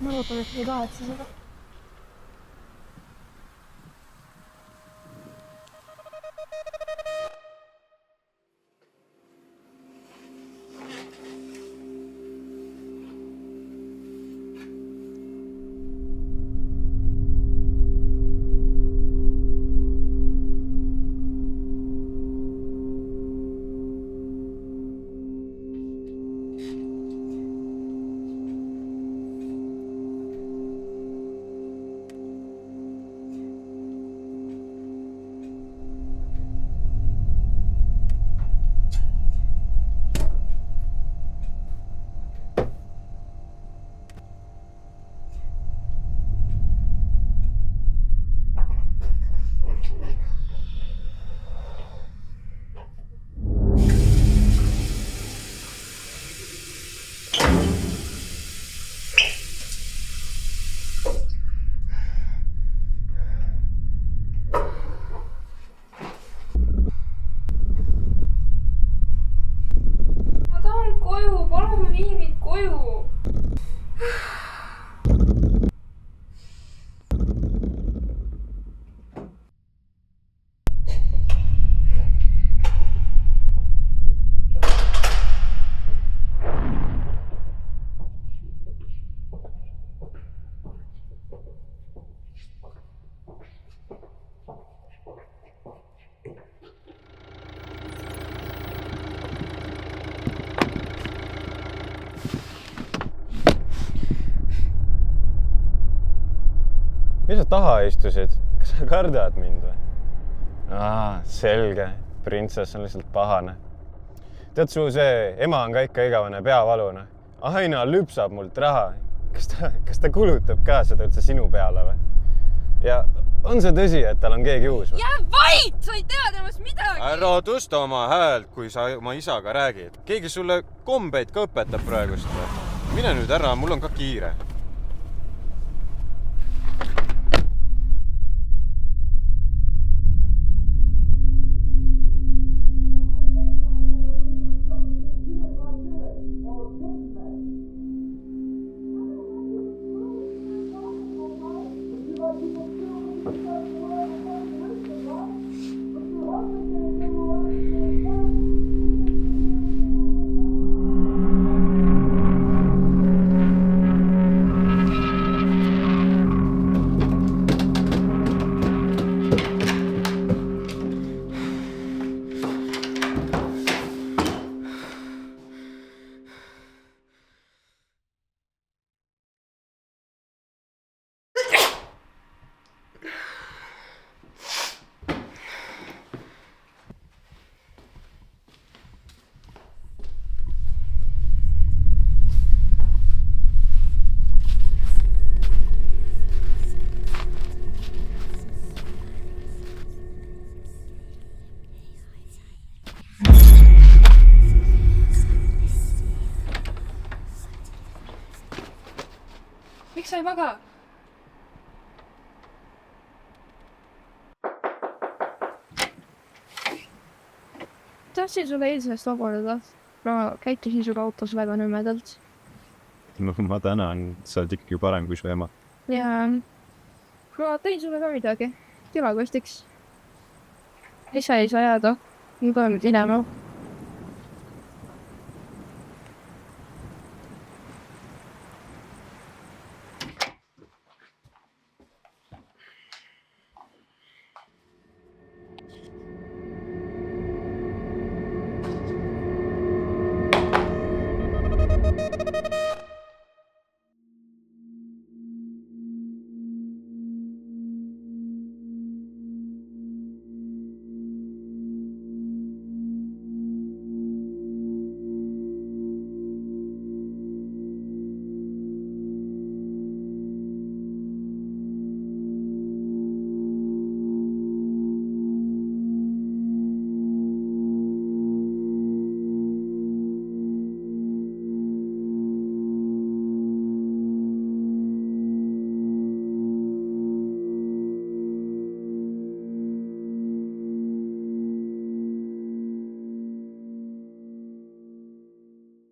Ma loodan, et ei kahetse seda. Koju, palun vii mind koju. Mis sa taha istusid? Kas sa kardad mind või? Selge. Printsess on lihtsalt pahane. Tead, su see ema on ka ikka igavene peavalune. Aina lüpsab mult raha. Kas ta kulutab ka seda üldse sinu peale või? Ja on see tõsi, et tal on keegi uus või? Jää vait! Sa ei tea temast midagi! Ära tõsta oma häält, kui sa oma isaga räägid. Keegi sulle kombeid ka õpetab praegust. Mine nüüd ära, mul on ka kiire. Miks sa ei maga? Tahtsin sulle eilsest vabandada. Ma käitusin sulle autos väga nõmedalt. Ma tänan, sa oled ikkagi parem kui su ema. Ja ma tõin sulle ka midagi. Külakostiks. Isa ei saa jääda. Nüüd olen minema.